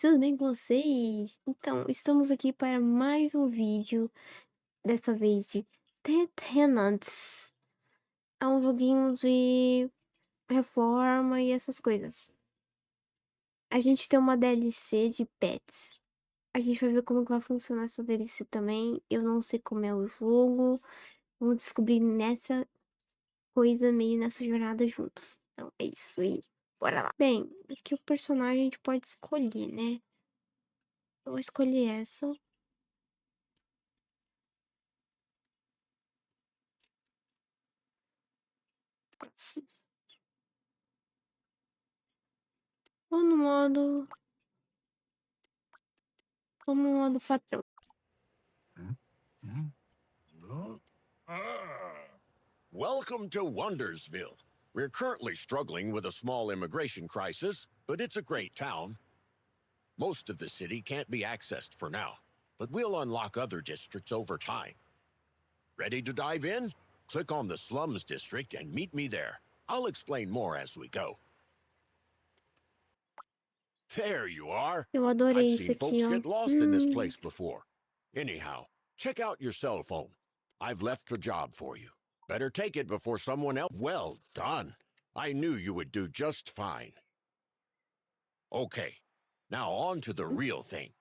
tudo bem com vocês? Então, estamos aqui para mais um vídeo, dessa vez de The Tenants. É um joguinho de reforma e essas coisas. A gente tem uma DLC de pets. A gente vai ver como que vai funcionar essa DLC também. Eu não sei como é o jogo. Vamos descobrir nessa coisa, meio nessa jornada juntos. Então, é isso aí. Bora lá. Bem, aqui o personagem a gente pode escolher, né? Eu vou escolher essa. Próximo. Ou no modo. Ou no modo patrão. Welcome to Wondersville. We're currently struggling with a small immigration crisis, but it's a great town. Most of the city can't be accessed for now, but we'll unlock other districts over time. Ready to dive in? Click on the Slums District and meet me there. I'll explain more as we go. There you are. Eu I've adorei isso seen aqui, folks ó. get lost in this place before. Anyhow, check out your cell phone. I've left a job for you. Better take it before someone else. Well done. I knew you would do just fine. Okay, now on to the real thing.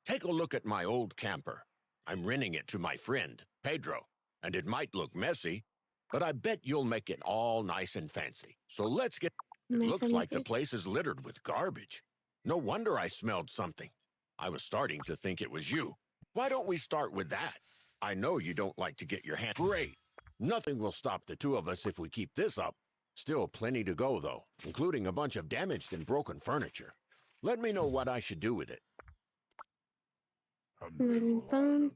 Take a look at my old camper. I'm renting it to my friend, Pedro, and it might look messy, but I bet you'll make it all nice and fancy. So let's get. It Começa looks no like the verde. place is littered with garbage. No wonder I smelled something. I was starting to think it was you. Why don't we start with that? I know you don't like to get your hand. Great. Nothing will stop the two of us if we keep this up. Still plenty to go, though, including a bunch of damaged and broken furniture. Let me know what I should do with it. Limpando.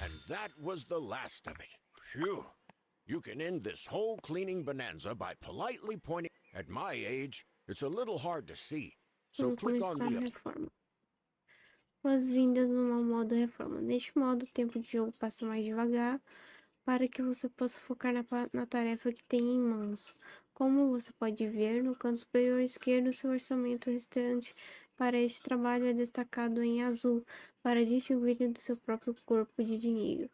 And that was the last of it. Phew. You can end this whole cleaning bonanza by politely pointing. At my age, it's a little hard to see. So Vamos click on começar a the. reforma. Boas-vindas no modo reforma. Neste modo, o tempo de jogo passa mais devagar para que você possa focar na tarefa que tem em mãos. Como você pode ver, no canto superior esquerdo, seu orçamento restante para este trabalho é destacado em azul para distinguir do seu próprio corpo de dinheiro.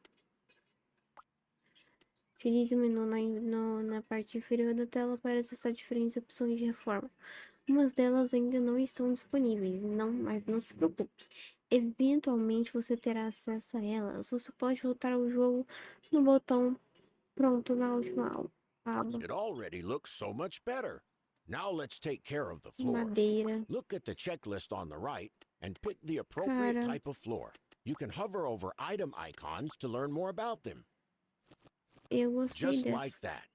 Utilize o menu na parte inferior da tela para acessar diferentes opções de reforma. Umas delas ainda não estão disponíveis, mas não se preocupe. Eventualmente você terá acesso a elas. Você pode voltar ao jogo no botão pronto na última aba. It already looks so much better. Now let's take care of the floors. Madeira. Look at the checklist on the right and pick the appropriate Cara, type of floor. You can hover over item icons to learn more about them. eu gostei Just dessa. like that.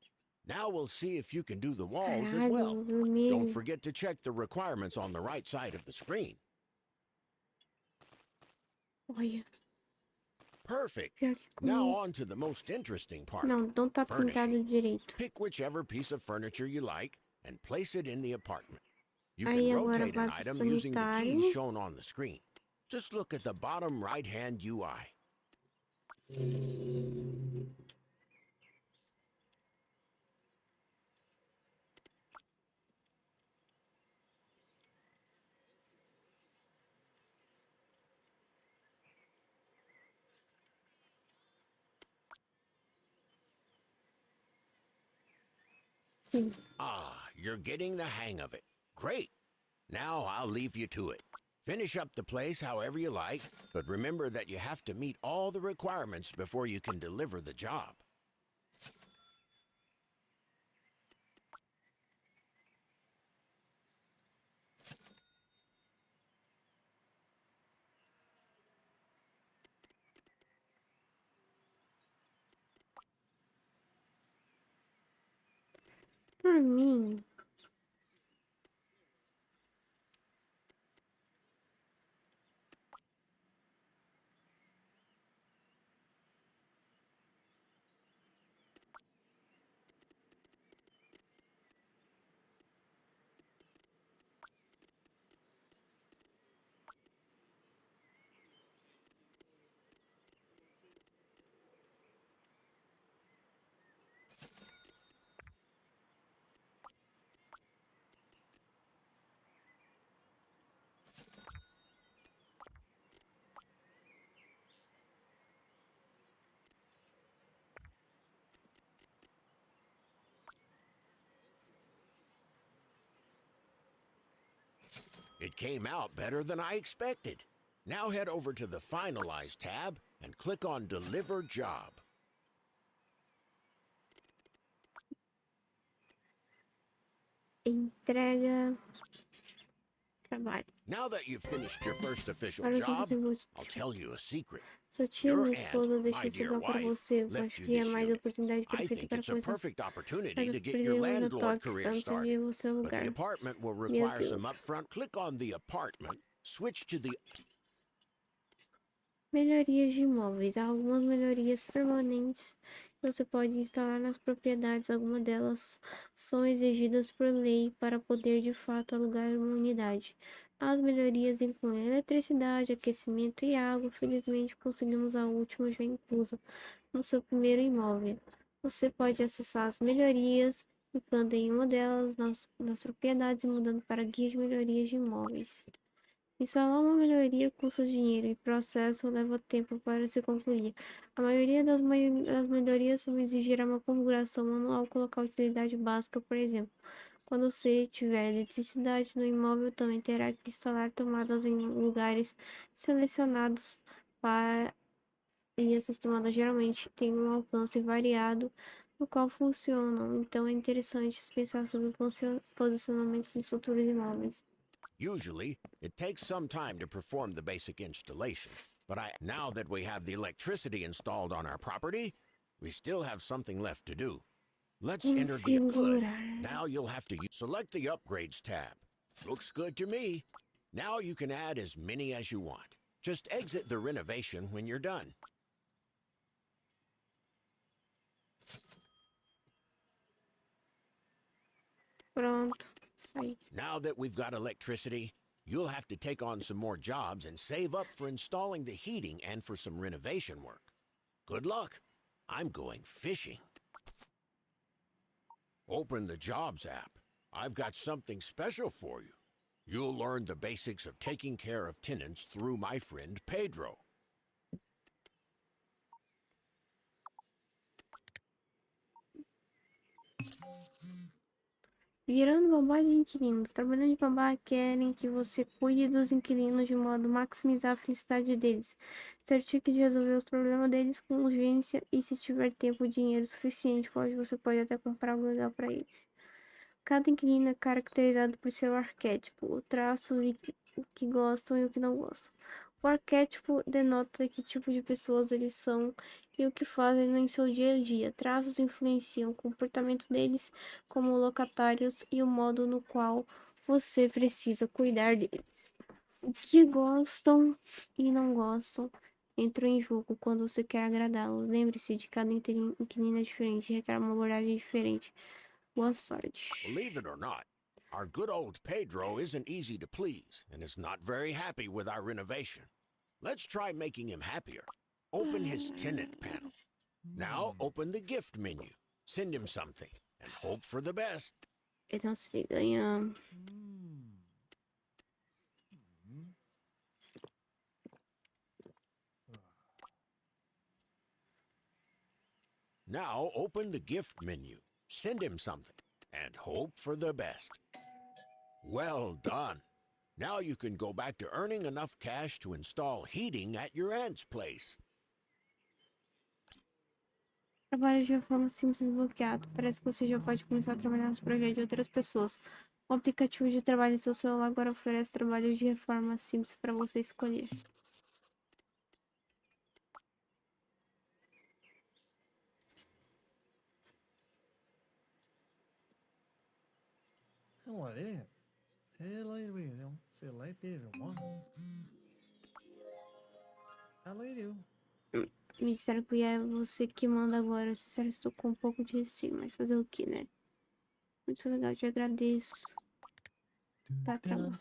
Now we'll see if you can do the walls as well. Caralho, Don't vermelho. forget to check the requirements on the right side of the screen. Olha, Perfect. pior que Now comigo. on to the most interesting part, Não tá furnishing. pintado direito. Pick whichever piece of furniture you like and place it in the apartment. You can Aí agora rotate an vaso item using the keys sanitário. shown on the screen. Just look at the bottom right-hand UI. Ah, you're getting the hang of it. Great. Now I'll leave you to it. Finish up the place however you like, but remember that you have to meet all the requirements before you can deliver the job. Por mim, It came out better than I expected. Now head over to the Finalize tab and click on Deliver Job. Entrega trabalho. Now that you've finished your first official Agora que você job, tem I'll tell you a secret. sua tia, Your minha aunt, esposa, deixou my esse dear lugar para wife, você. Eu left acho you que é this mais a unit. oportunidade I perfeita think para it's a começar. perfect opportunity Mas to eu get your perdi o landlord toque career antes de started. o seu But the lugar. apartment will Meu require some Deus. upfront. Click on the apartment, switch to the... Melhorias de imóveis. Há algumas melhorias permanentes que você pode instalar nas propriedades. Algumas delas são exigidas por lei para poder de fato alugar uma unidade. As melhorias incluem eletricidade, aquecimento e água. Felizmente, conseguimos a última já inclusa no seu primeiro imóvel. Você pode acessar as melhorias clicando em uma delas nas propriedades e mudando para guia de melhorias de imóveis. Instalar uma melhoria custa dinheiro e o processo leva tempo para se concluir. A maioria das melhorias vão exigir uma configuração manual, colocar utilidade básica, por exemplo. Quando você tiver eletricidade no imóvel, também terá que instalar tomadas em lugares selecionados para e essas tomadas geralmente têm um alcance variado no qual funcionam. Então é interessante pensar sobre o posicionamento dos futuros imóveis. Usually, it takes some time to perform the basic installation, but now that we have the electricity installed on our property, we still have something left to do. Let's enter the good. Now you'll have to select the Upgrades tab. Looks good to me. Now you can add as many as you want. Just exit the renovation when you're done. Pronto, sai. Now that we've got electricity, you'll have to take on some more jobs and save up for installing the heating and for some renovation work. Good luck. I'm going fishing. Open the Jobs app. I've got something special for you. You'll learn the basics of taking care of tenants through my friend Pedro. Virando babá de inquilinos. Trabalhando de babá querem que você cuide dos inquilinos de modo a maximizar a felicidade deles. Certifique de resolver os problemas deles com urgência e se tiver tempo e dinheiro suficiente, você pode até comprar algo legal para eles. Cada inquilino é caracterizado por seu arquétipo, traços e o que gostam e o que não gostam. O arquétipo denota que tipo de pessoas eles são e o que fazem em seu dia a dia. Traços influenciam o comportamento deles como locatários e o modo no qual você precisa cuidar deles. O que gostam e não gostam entram em jogo quando você quer agradá-los. Lembre-se de cada inquilino é diferente e requer uma abordagem diferente. Boa sorte. Believe it or not, our good old Pedro isn't easy to please and is not very happy with our renovation. Let's try making him happier. Open his tenant panel. Now open the gift menu. Send him something and hope for the best. Então, se ele ganha. Now open the gift menu. Send him something and hope for the best. Well done. Now you can go back to earning enough cash to install heating at your aunt's place. Trabalho de forma simples desbloqueado. Parece que você já pode começar a trabalhar nos projetos de outras pessoas. O aplicativo de trabalho em seu celular agora oferece trabalho de reforma simples para você escolher. Me disseram que é você que manda agora. Sinceramente, estou com um pouco de receio, mas fazer o que, né? Muito legal, te agradeço. Tá, calma.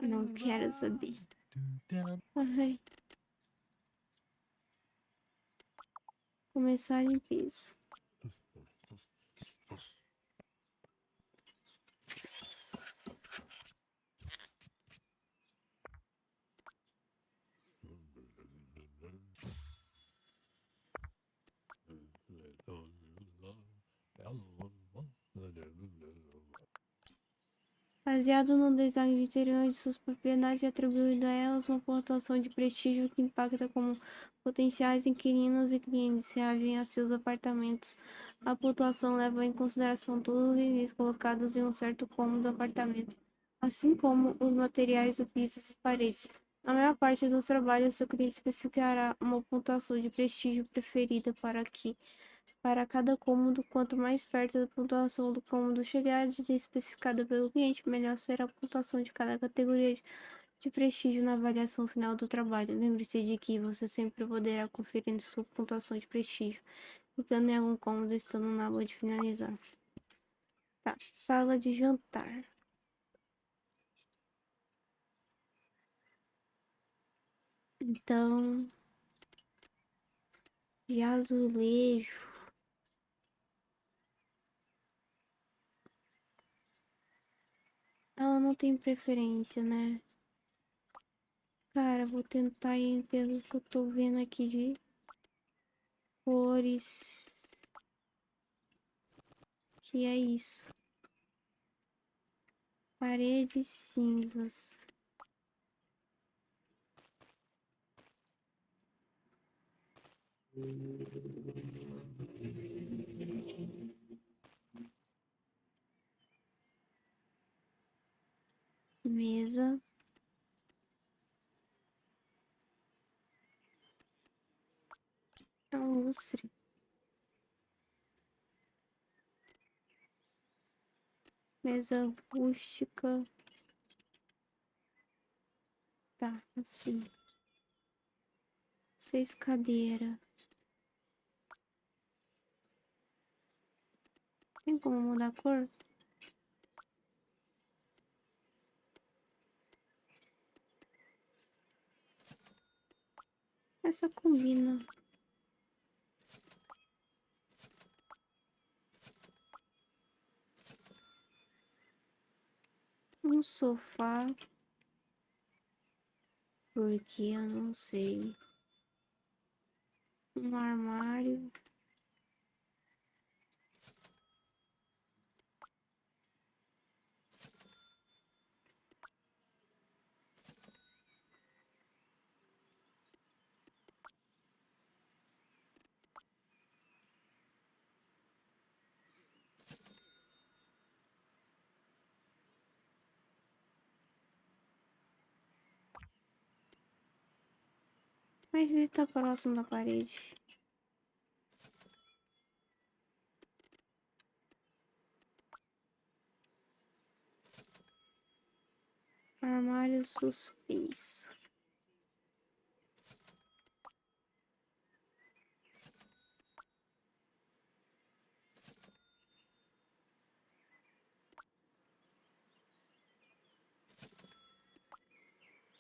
Não quero saber. Ai. Começar a limpeza. baseado no design de interior de suas propriedades e atribuindo a elas uma pontuação de prestígio que impacta como potenciais inquilinos e clientes reagem a seus apartamentos. A pontuação leva em consideração todos os itens colocados em um certo cômodo do apartamento, assim como os materiais do piso e paredes. Na maior parte dos trabalhos, seu cliente especificará uma pontuação de prestígio preferida para cada cômodo. Quanto mais perto da pontuação do cômodo chegar especificada pelo cliente, melhor será a pontuação de cada categoria de prestígio na avaliação final do trabalho. Lembre-se de que você sempre poderá conferir sua pontuação de prestígio, clicando em algum cômodo estando na aba de finalizar. Tá, sala de jantar. Então, de azulejo. Ela não tem preferência, né? Cara, vou tentar ir pelo que eu tô vendo aqui de cores. Que é isso. Paredes cinzas. Mesa. É um lustre. Mesa rústica. Tá, assim. 6 cadeiras. Tem como mudar a cor? Essa combina. Um sofá. Porque eu não sei. Um armário. Mas ele tá próximo da parede. Armário suspenso.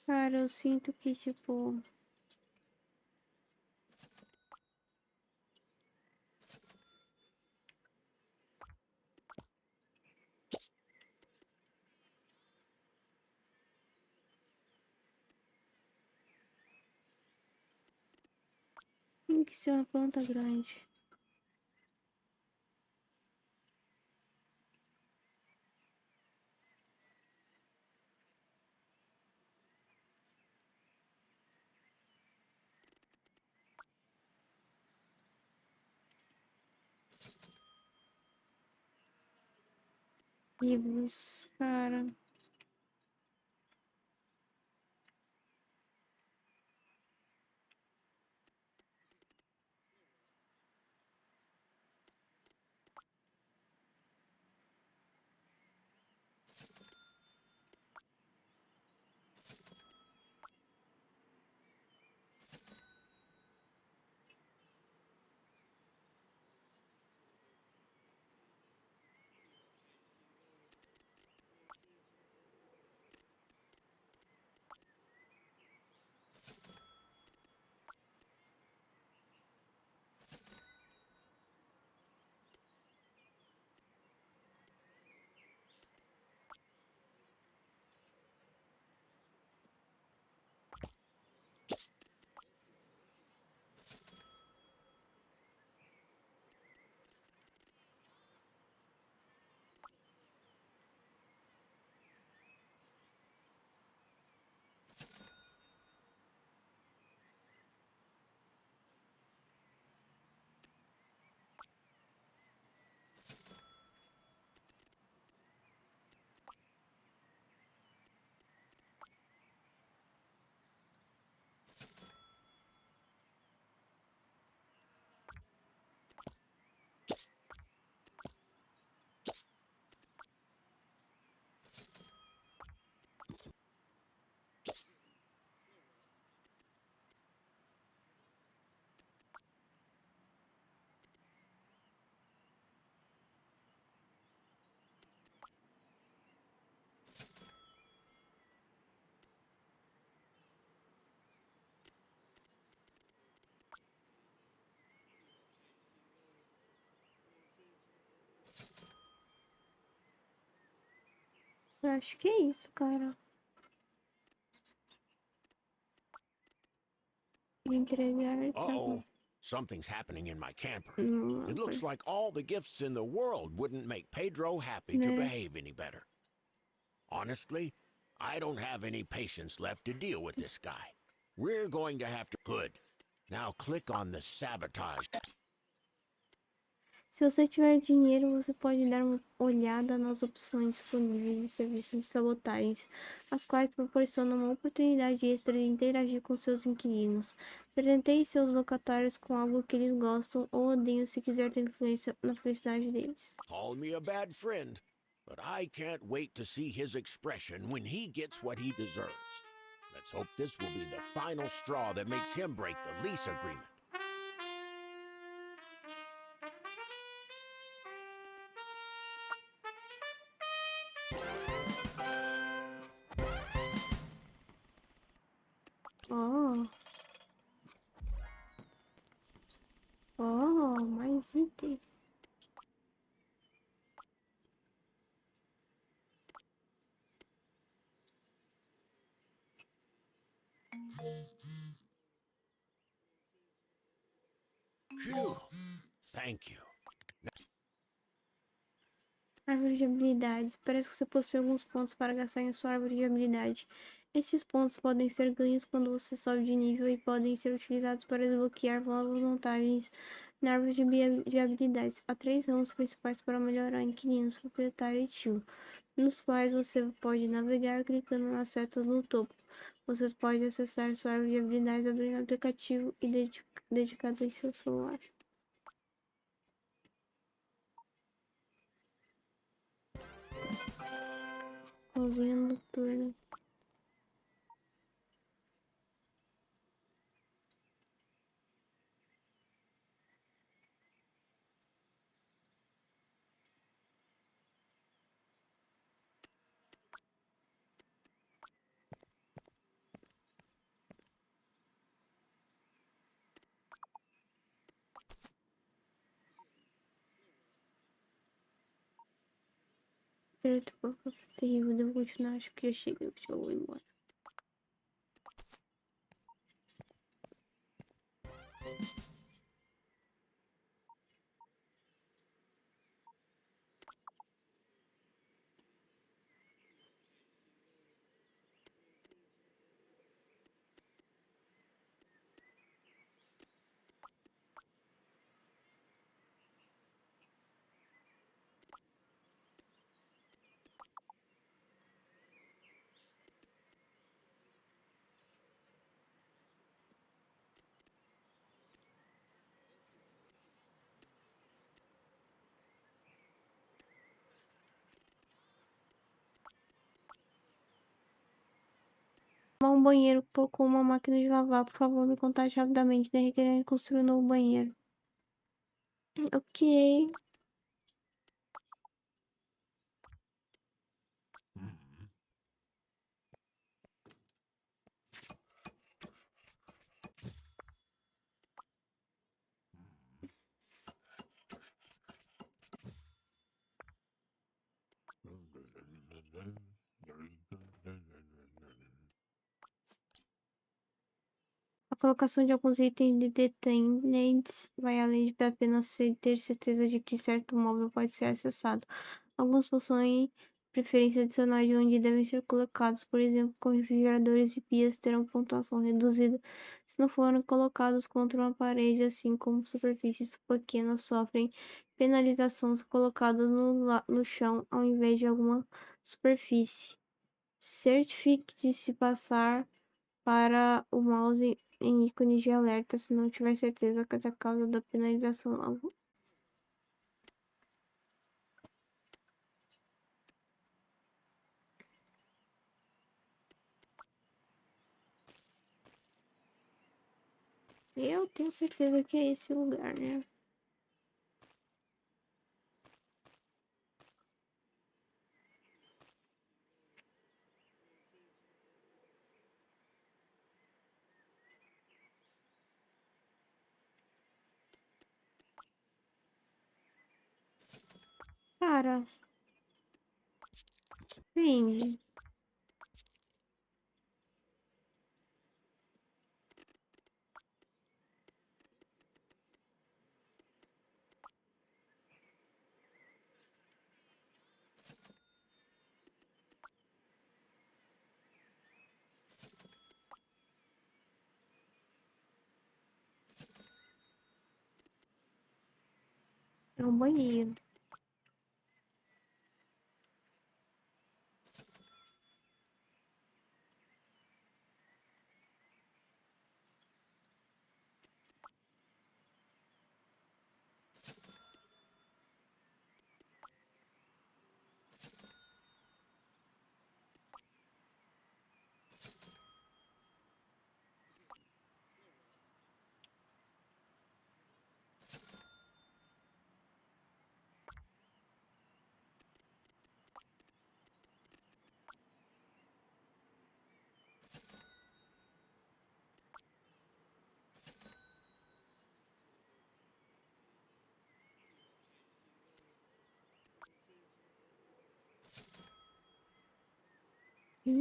Cara, eu sinto que, tipo, tem que ser uma planta grande. Livros, cara. Eu acho que é isso, cara. Entregar Uh-oh. trabalho. Something's happening in my camper. Não, It looks like all the gifts in the world wouldn't make Pedro happy to né? behave any better. Honestly, I don't have any patience left to deal with this guy. We're going to have to... Good. Now click on the sabotage. Se você tiver dinheiro, você pode dar uma olhada nas opções disponíveis de serviços de sabotagem, as quais proporcionam uma oportunidade extra de interagir com seus inquilinos. Presenteie seus locatários com algo que eles gostam ou odeiam se quiser ter influência na felicidade deles. Call me a bad friend, but I can't wait to see his expression when he gets what he deserves. Let's hope this will be the final straw that makes him break the lease agreement. Oh, oh, mais itens. Phew. Thank you. Árvore de habilidades. Parece que você possui alguns pontos para gastar em sua árvore de habilidade. Estes pontos podem ser ganhos quando você sobe de nível e podem ser utilizados para desbloquear novas vantagens na árvore de habilidades. Há três ramos principais para melhorar inquilinos, proprietário e tio, nos quais você pode navegar clicando nas setas no topo. Você pode acessar sua árvore de habilidades abrindo o aplicativo e dedicado em seu celular. Cozinha noturna. Direito pouco terrível, devo continuar, acho que já chega, eu vou embora. Um banheiro com uma máquina de lavar, por favor, me contate rapidamente, né? Requerendo construir um novo banheiro. Ok. A colocação de alguns itens de detenentes vai além de apenas ter certeza de que certo móvel pode ser acessado. Alguns possuem preferência adicional de onde devem ser colocados, por exemplo, como refrigeradores e pias terão pontuação reduzida se não forem colocados contra uma parede, assim como superfícies pequenas sofrem penalização se colocadas no chão ao invés de alguma superfície. Certifique de se passar para o mouse em ícones de alerta se não tiver certeza que é a causa da penalização. Eu tenho certeza que é esse lugar, né? Cara, Depende. É um banheiro. E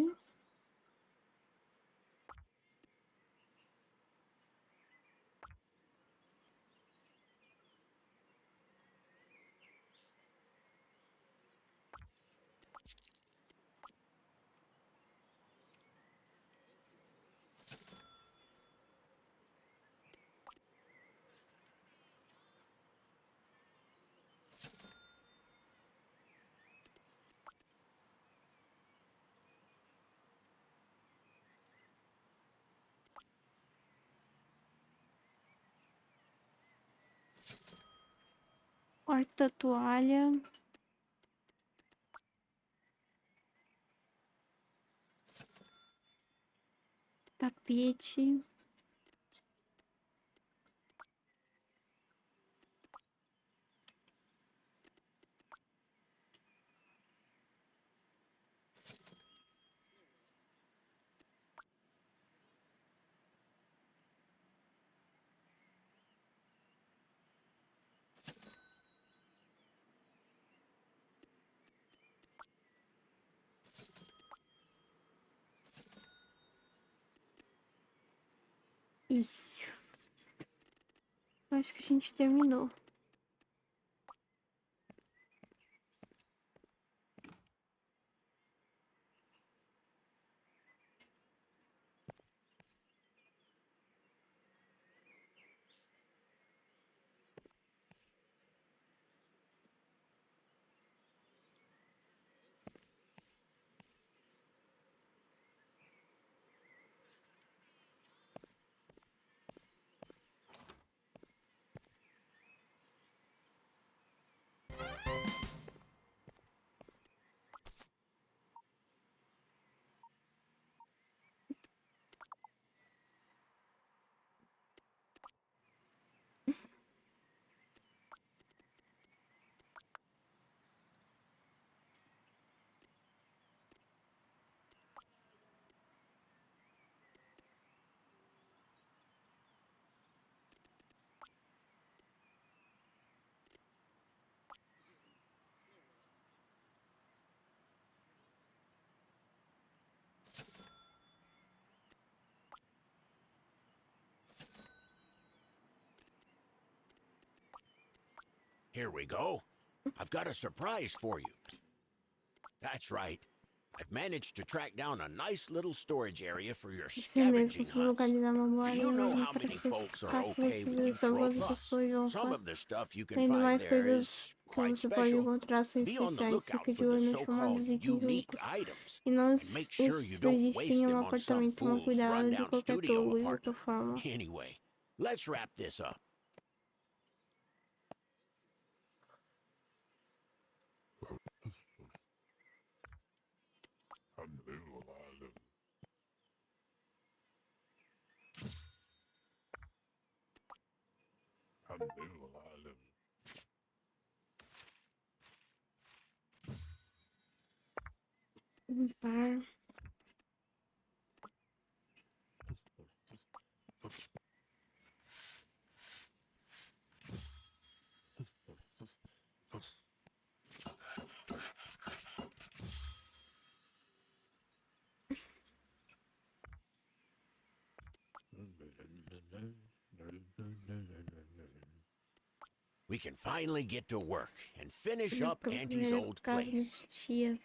porta-toalha. Tapete. Isso. Acho que a gente terminou. Here we go. I've got a surprise for you. That's right. I've managed to track down a nice little storage area for your Você mesmo scavenging conseguiu hunts. localizar uma boa Do área you know enorme how para many suas folks are caças okay de with exploração Uthro quando Plus? pessoas vão Some fora. of the stuff you can Além do find mais, there coisas is que quite você pode special. encontrar são Be on the especiais. lookout Fique de for the olho nos so-called chamados itens unique únicos. items. E não And make sure you don't desperdice waste nenhum them on some apartamento. Toma fool's cuidado de rundown qualquer studio tolo de qualquer apartment. forma. Anyway, let's wrap this up. Limpar. We can finally get to work and finish up Pra Auntie's primeira old casa place. de tia.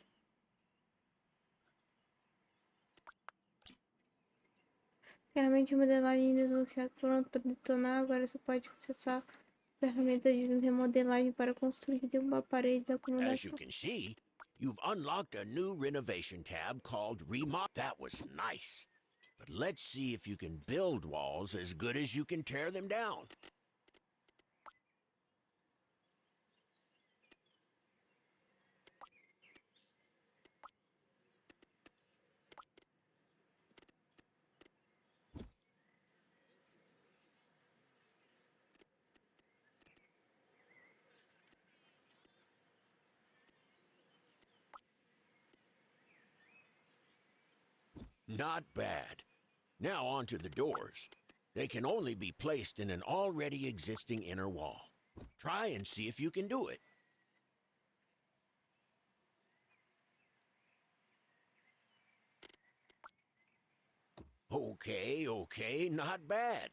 Ferramenta de modelagem desbloqueada pronto para detonar. Agora você pode acessar a ferramenta de remodelagem para construir uma parede da As you acomodação. can see, you've unlocked a new renovation tab called Remodel. That was nice. But let's see if you can build walls as good as you can tear them down. Not bad. Now on to the doors. They can only be placed in an already existing inner wall. Try and see if you can do it. Okay, not bad.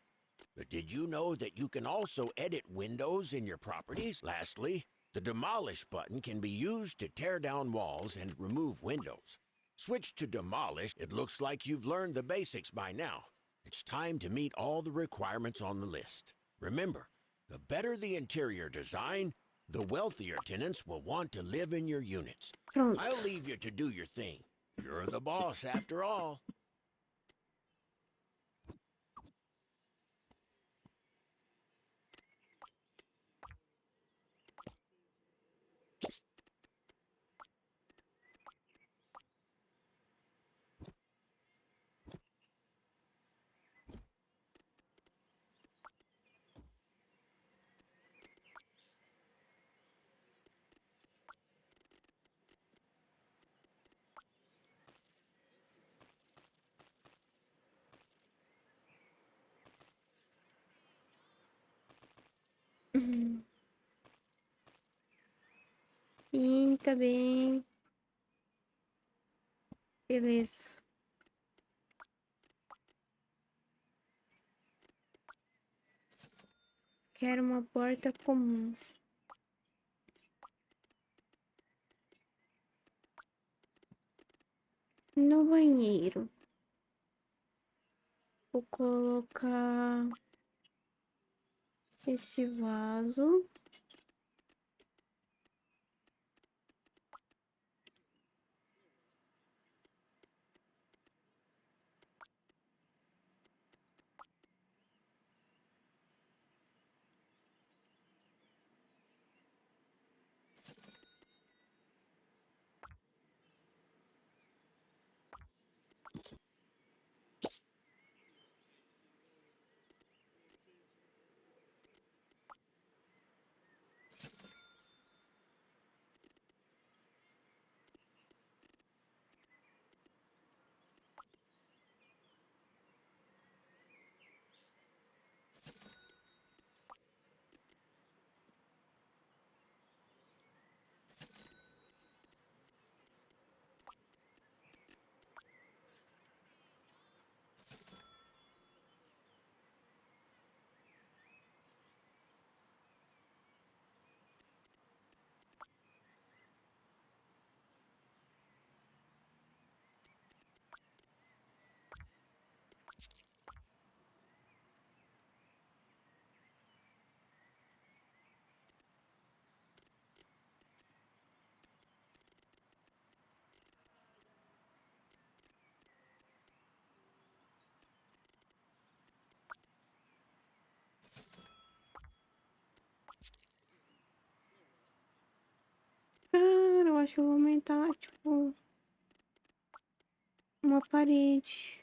But did you know that you can also edit windows in your properties? Lastly, the Demolish button can be used to tear down walls and remove windows. Switch to Demolish. It looks like you've learned the basics by now. It's time to meet all the requirements on the list. Remember, the better the interior design, the wealthier tenants will want to live in your units. Pronto. I'll leave you to do your thing. You're the boss after all. Sim, tá bem. Beleza. Quero uma porta comum. No banheiro. Vou colocar esse vaso. Cara, eu acho que eu vou aumentar, tipo, uma parede.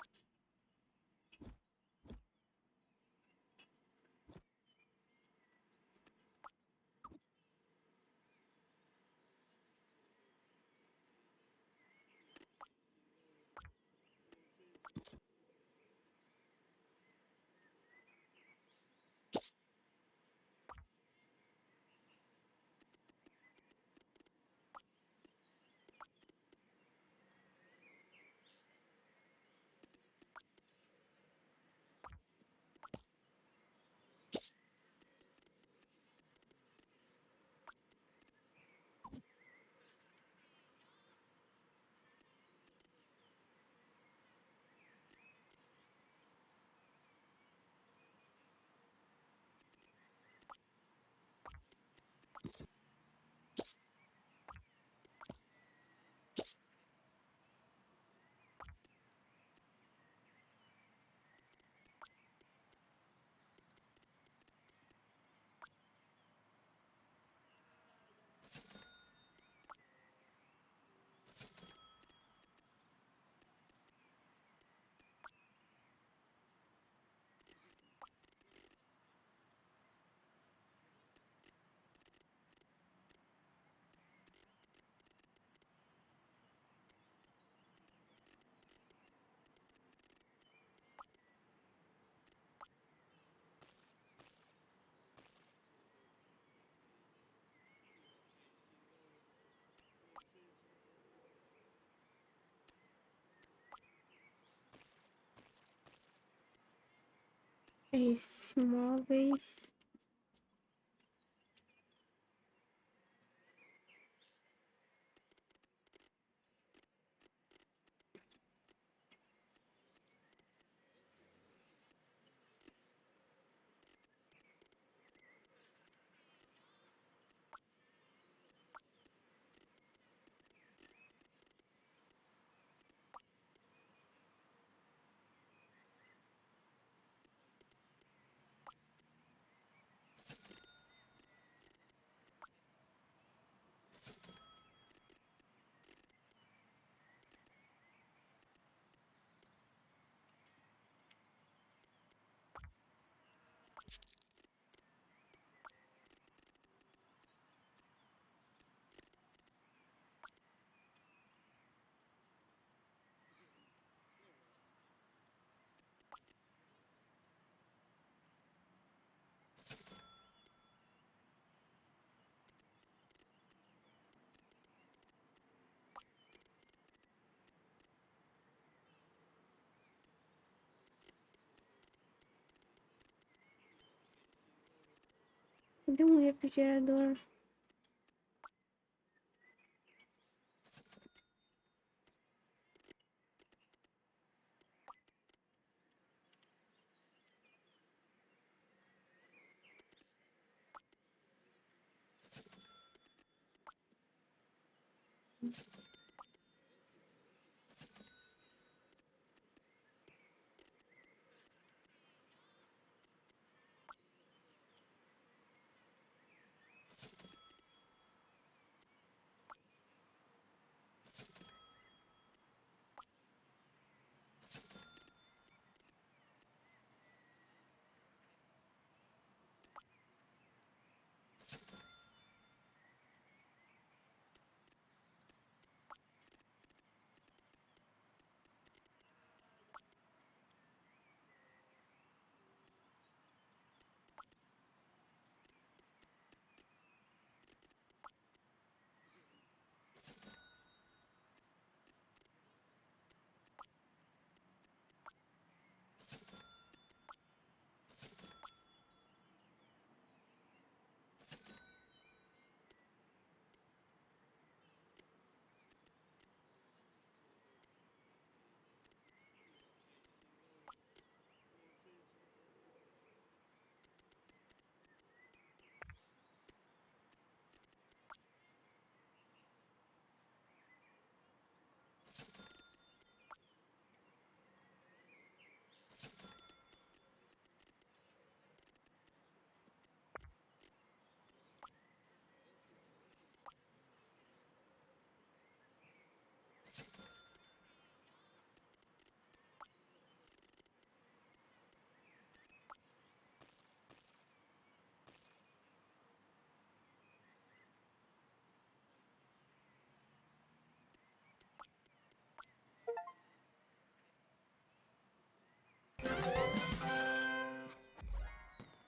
Esse móveis. Cadê um refrigerador?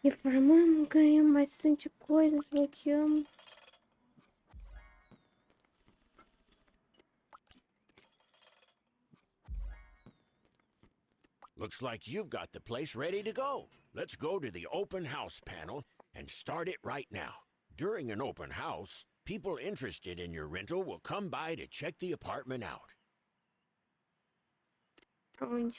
Reformamos, ganhamos bastante coisa, desbloqueamos. Looks like you've got the place ready to go. Let's go to the open house panel and start it right now. During an open house, people interested in your rental will come by to check the apartment out. Aonde?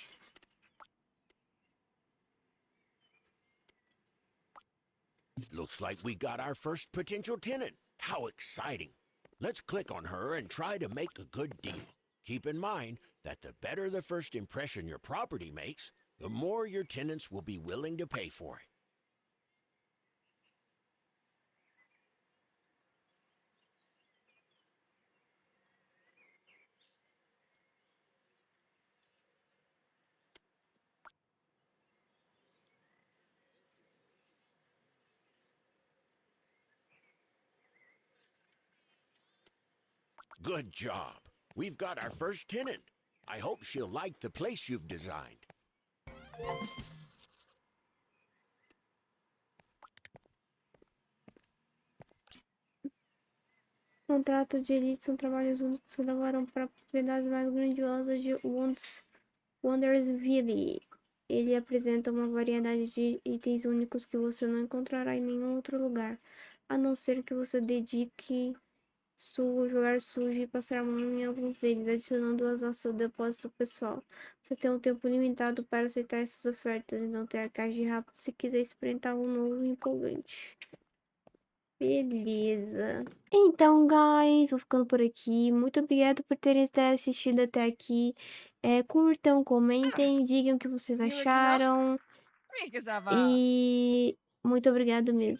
Looks like we got our first potential tenant. How exciting. Let's click on her and try to make a good deal. Keep in mind that the better the first impression your property makes, the more your tenants will be willing to pay for it. Good job. We've got our first tenant. I hope she'll like the place you've designed. Contrato de elite são trabalhos únicos que levaram para propriedades mais grandiosas de Wondersville. ele apresenta uma variedade de itens únicos que você não encontrará em nenhum outro lugar, a não ser que você dedique jogar sujo e passar a mão em alguns deles, adicionando-as ao seu depósito pessoal. Você tem um tempo limitado para aceitar essas ofertas, então tenha caixa rápido se quiser experimentar um novo e empolgante. Beleza. Então, guys, vou ficando por aqui. Muito obrigada por terem assistido até aqui. Curtam, comentem, digam o que vocês You know, acharam. because of E muito obrigado mesmo.